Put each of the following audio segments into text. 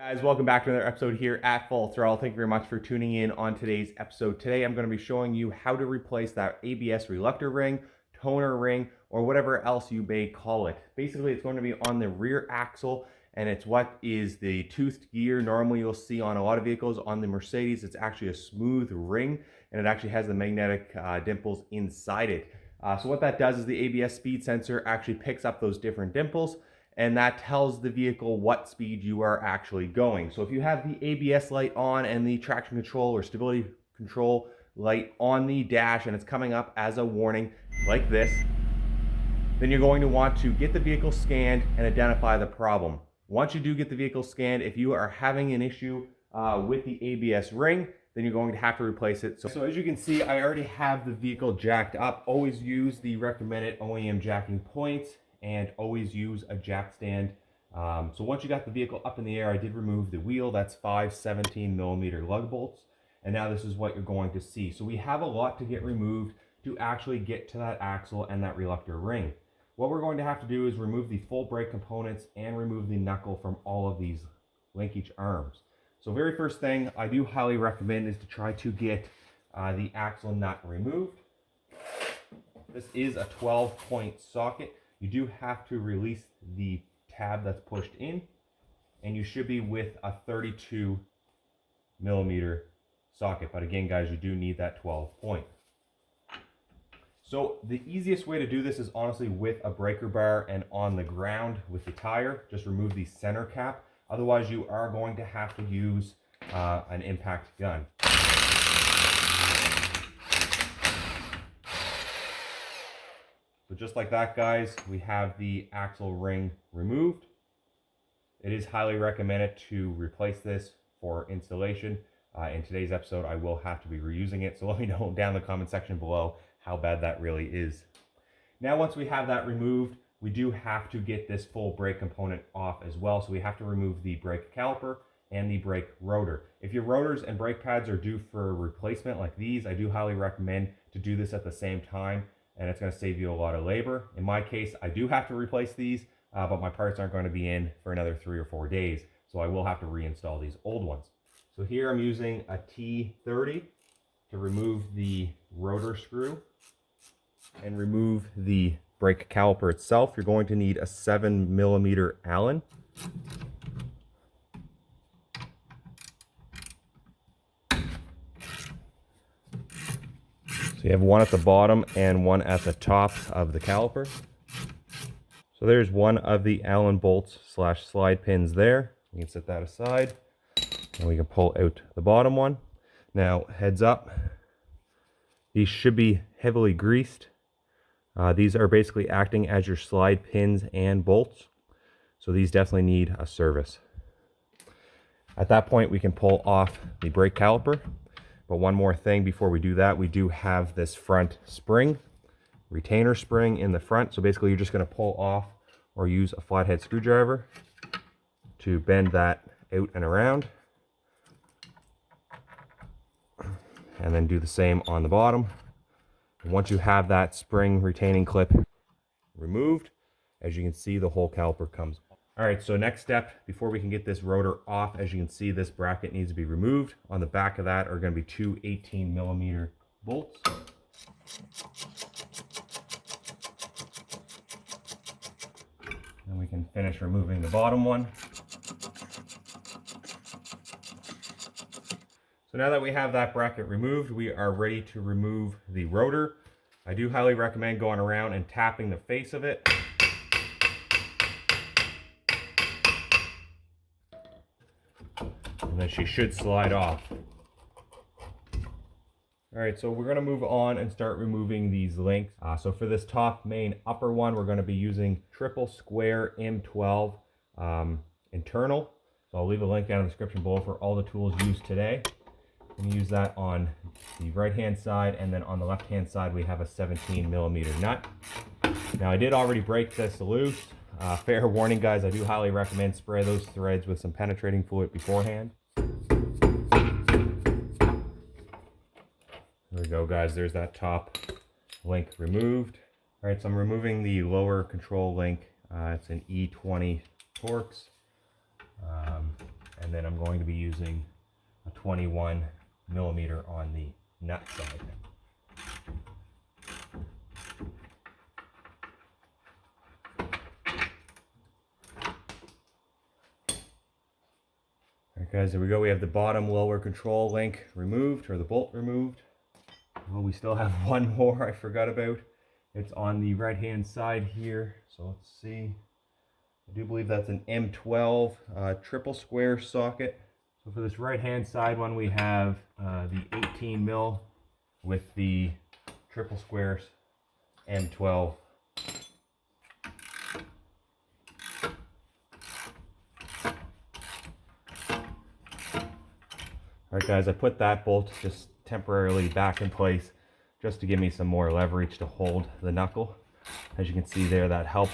Guys, welcome back to another episode here at Full Throttle. Thank you very much for tuning in on today's episode. Today I'm going to be showing you how to replace that ABS reluctor ring, toner ring, or whatever else you may call it. Basically, it's going to be on the rear axle, and it's what is the toothed gear. Normally you'll see on a lot of vehicles. On the Mercedes, it's actually a smooth ring, and it actually has the magnetic dimples inside it. So what that does is the ABS speed sensor actually picks up those different dimples, and that tells the vehicle what speed you are actually going. So if you have the ABS light on and the traction control or stability control light on the dash and it's coming up as a warning like this, then you're going to want to get the vehicle scanned and identify the problem. Once you do get the vehicle scanned, if you are having an issue with the ABS ring, then you're going to have to replace it. So as you can see, I already have the vehicle jacked up. Always use the recommended OEM jacking points, and always use a jack stand. So once you got the vehicle up in the air, I did remove the wheel. That's 5 17mm lug bolts. And now this is what you're going to see. So we have a lot to get removed to actually get to that axle and that reluctor ring. What we're going to have to do is remove the full brake components and remove the knuckle from all of these linkage arms. So very first thing I do highly recommend is to try to get the axle nut removed. This is a 12-point socket. You do have to release the tab that's pushed in, and you should be with a 32mm socket. But again, guys, you do need that 12-point. So the easiest way to do this is honestly with a breaker bar and on the ground with the tire. Just remove the center cap. Otherwise, you are going to have to use an impact gun. So just like that, guys, we have the axle ring removed. It is highly recommended to replace this for installation. In today's episode, I will have to be reusing it. So let me know down in the comment section below how bad that really is. Now, once we have that removed, we do have to get this full brake component off as well. So we have to remove the brake caliper and the brake rotor. If your rotors and brake pads are due for replacement like these, I do highly recommend to do this at the same time, and it's going to save you a lot of labor. In my case, I do have to replace these, but my parts aren't going to be in for another 3 or 4 days, so I will have to reinstall these old ones. So here I'm using a T30 to remove the rotor screw and remove the brake caliper itself. You're going to need a 7mm Allen. So you have one at the bottom and one at the top of the caliper. So there's one of the Allen bolts / slide pins there. You can set that aside, and we can pull out the bottom one. Now, heads up, these should be heavily greased. These are basically acting as your slide pins and bolts. So these definitely need a service. At that point, we can pull off the brake caliper. But one more thing before we do that, we do have this front spring, retainer spring in the front. So basically you're just going to pull off or use a flathead screwdriver to bend that out and around. And then do the same on the bottom. And once you have that spring retaining clip removed, as you can see, the whole caliper comes off. All right, so next step, before we can get this rotor off, as you can see, this bracket needs to be removed. On the back of that are going to be 2 18mm bolts. And we can finish removing the bottom one. So now that we have that bracket removed, we are ready to remove the rotor. I do highly recommend going around and tapping the face of it. And then she should slide off. All right, so we're going to move on and start removing these links. So for this top main upper one, we're going to be using triple square M12 internal. So I'll leave a link down in the description below for all the tools used today. I'm going to use that on the right hand side, and then on the left hand side we have a 17mm nut. Now I did already break this loose. Fair warning, guys, I do highly recommend spray those threads with some penetrating fluid beforehand. There we go, guys. There's that top link removed. All right, so I'm removing the lower control link. It's an E20 Torx. And And then I'm going to be using a 21 millimeter on the nut side. Alright guys, there we go. We have the bottom lower control link removed, or the bolt removed. Well, we still have one more I forgot about. It's on the right hand side here. So let's see. I do believe that's an M12 triple square socket. So for this right hand side one, we have the 18 mil with the triple square M12. Alright guys, I put that bolt just temporarily back in place just to give me some more leverage to hold the knuckle. As you can see there, that helps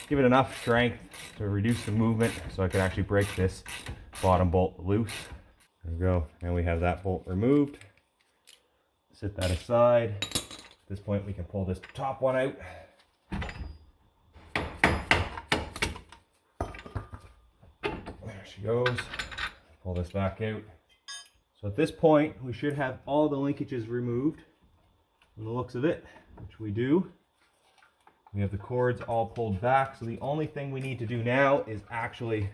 give it enough strength to reduce the movement so I could actually break this bottom bolt loose. There we go. Now we have that bolt removed. Set that aside. At this point we can pull this top one out. There she goes. Pull this back out. So at this point, we should have all the linkages removed from the looks of it, which we do. We have the cords all pulled back. So the only thing we need to do now is actually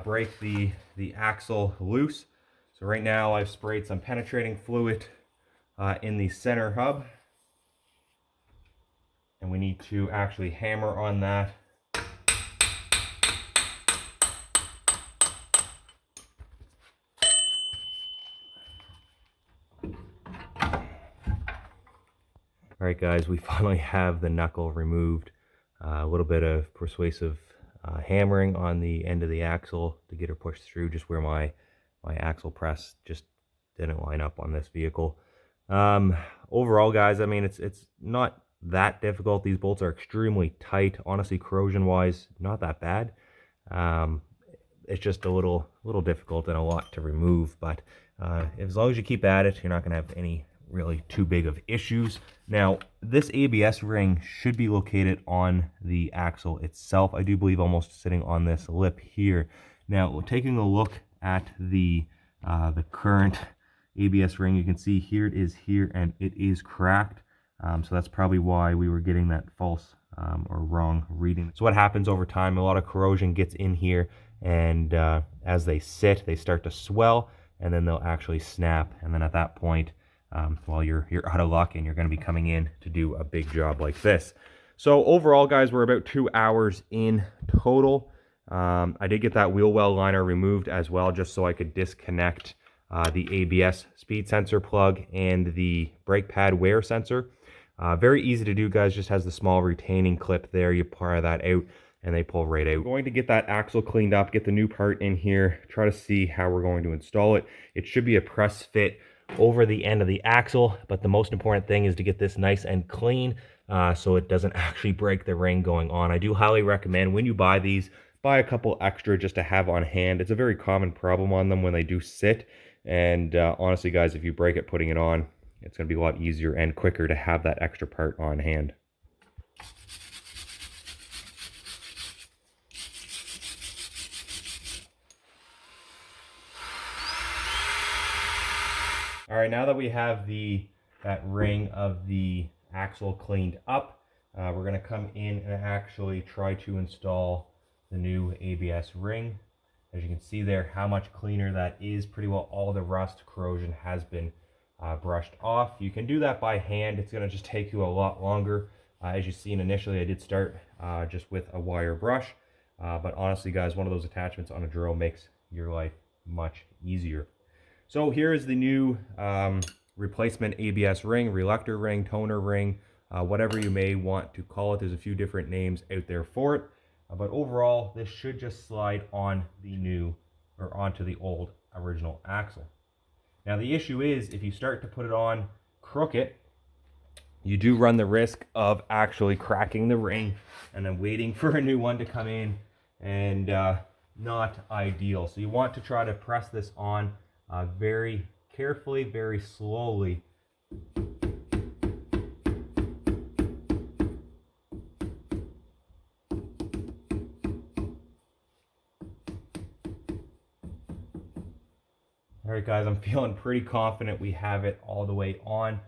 break the axle loose. So right now I've sprayed some penetrating fluid in the center hub. And we need to actually hammer on that. Alright guys, we finally have the knuckle removed. A little bit of persuasive hammering on the end of the axle to get her pushed through, just where my axle press just didn't line up on this vehicle. Overall guys, I mean, it's not that difficult. These bolts are extremely tight. Honestly, corrosion wise, not that bad. It's just a little difficult and a lot to remove, but as long as you keep at it, you're not going to have any really too big of issues. Now, this ABS ring should be located on the axle itself. I do believe almost sitting on this lip here. Now, taking a look at the current ABS ring, you can see here it is here, and it is cracked. So that's probably why we were getting that false or wrong reading. So what happens over time, a lot of corrosion gets in here, and as they sit, they start to swell, and then they'll actually snap. And then at that point, well, you're out of luck, and you're going to be coming in to do a big job like this. So overall, guys, we're about 2 hours in total. I did get that wheel well liner removed as well, just so I could disconnect the ABS speed sensor plug and the brake pad wear sensor. Very easy to do, guys. Just has the small retaining clip there. You pry that out and they pull right out. We're going to get that axle cleaned up, get the new part in here, try to see how we're going to install it. It should be a press fit over the end of the axle, but the most important thing is to get this nice and clean so it doesn't actually break the ring going on. I do highly recommend when you buy these, buy a couple extra just to have on hand. It's a very common problem on them when they do sit, and honestly guys, if you break it putting it on, it's going to be a lot easier and quicker to have that extra part on hand. All right, now that we have that ring of the axle cleaned up, we're going to come in and actually try to install the new ABS ring. As you can see there, how much cleaner that is. Pretty well all the rust corrosion has been brushed off. You can do that by hand. It's going to just take you a lot longer. As you've seen initially, I did start just with a wire brush, but honestly guys, one of those attachments on a drill makes your life much easier. So here is the new replacement ABS ring, reluctor ring, toner ring, whatever you may want to call it. There's a few different names out there for it. But overall, this should just slide on the new, or onto the old original axle. Now the issue is, if you start to put it on crooked, you do run the risk of actually cracking the ring and then waiting for a new one to come in, and not ideal. So you want to try to press this on very carefully, very slowly. All right, guys, I'm feeling pretty confident we have it all the way on.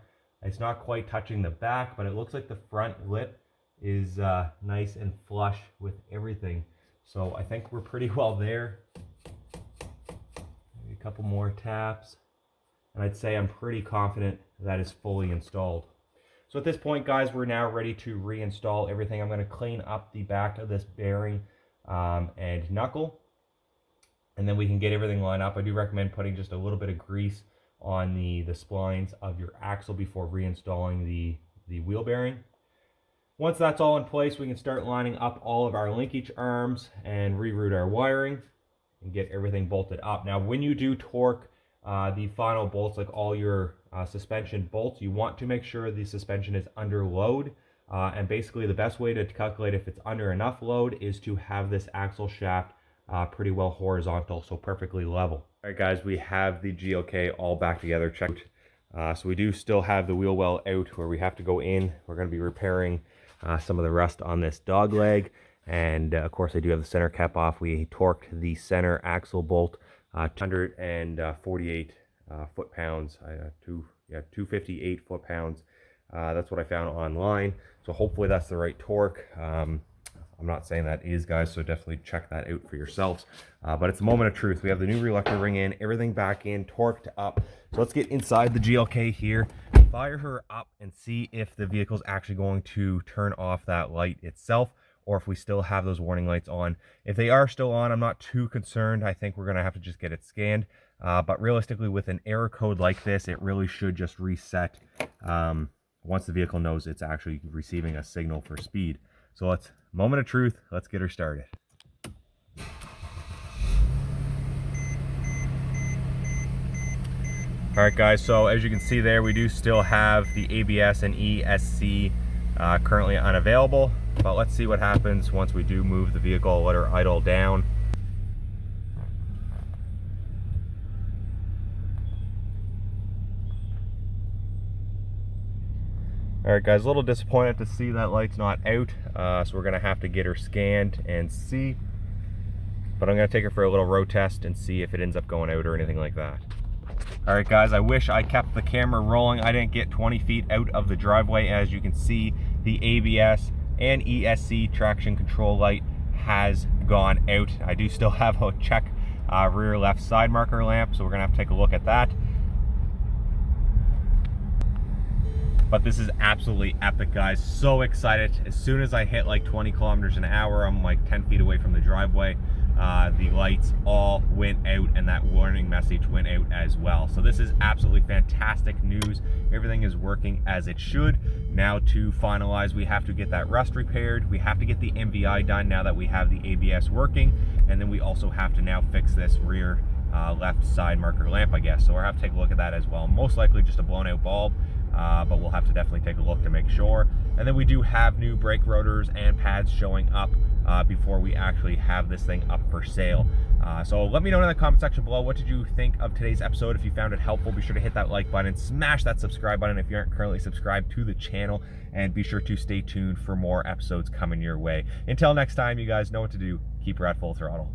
It's not quite touching the back, but it looks like the front lip is nice and flush with everything. So I think we're pretty well there. Maybe a couple more taps. And I'd say I'm pretty confident that is fully installed. So at this point, guys, we're now ready to reinstall everything. I'm going to clean up the back of this bearing and knuckle, and then we can get everything lined up. I do recommend putting just a little bit of grease on the splines of your axle before reinstalling the wheel bearing. Once that's all in place, we can start lining up all of our linkage arms and reroute our wiring and get everything bolted up. Now, when you do torque the final bolts, like all your suspension bolts, you want to make sure the suspension is under load. And basically the best way to calculate if it's under enough load is to have this axle shaft pretty well horizontal, so perfectly level. All right, guys, we have the GLK all back together, checked. So we do still have the wheel well out where we have to go in. We're going to be repairing some of the rust on this dog leg. And of course, I do have the center cap off. We torqued the center axle bolt 248 foot-pounds, 258 foot-pounds. That's what I found online. So hopefully that's the right torque. I'm not saying that is, guys, so definitely check that out for yourselves. But it's a moment of truth. We have the new Reluctor ring in, everything back in, torqued up. So let's get inside the GLK here, fire her up, and see if the vehicle's actually going to turn off that light itself, or if we still have those warning lights on. If they are still on, I'm not too concerned. I think we're going to have to just get it scanned. But realistically, with an error code like this, it really should just reset once the vehicle knows it's actually receiving a signal for speed. So let's, moment of truth, let's get her started. All right, guys, so as you can see there, we do still have the ABS and ESC currently unavailable, but let's see what happens once we do move the vehicle, let her idle down. All right, guys, a little disappointed to see that light's not out, so we're gonna have to get her scanned and see, but I'm gonna take her for a little road test and see if it ends up going out or anything like that. All right, guys, I wish I kept the camera rolling. I didn't get 20 feet out of the driveway. As you can see, the ABS and ESC traction control light has gone out. I do still have a check rear left side marker lamp, so we're gonna have to take a look at that. But this is absolutely epic, guys. So excited. As soon as I hit like 20 kilometers an hour, I'm like 10 feet away from the driveway. The lights all went out and that warning message went out as well. So this is absolutely fantastic news. Everything is working as it should. Now to finalize, we have to get that rust repaired. We have to get the MVI done now that we have the ABS working. And then we also have to now fix this rear left side marker lamp, I guess. So we'll have to take a look at that as well. Most likely just a blown out bulb. But we'll have to definitely take a look to make sure. And then we do have new brake rotors and pads showing up before we actually have this thing up for sale. So let me know in the comment section below, what did you think of today's episode? If you found it helpful, be sure to hit that like button, smash that subscribe button if you aren't currently subscribed to the channel, and be sure to stay tuned for more episodes coming your way. Until next time, you guys know what to do. Keep her at full throttle.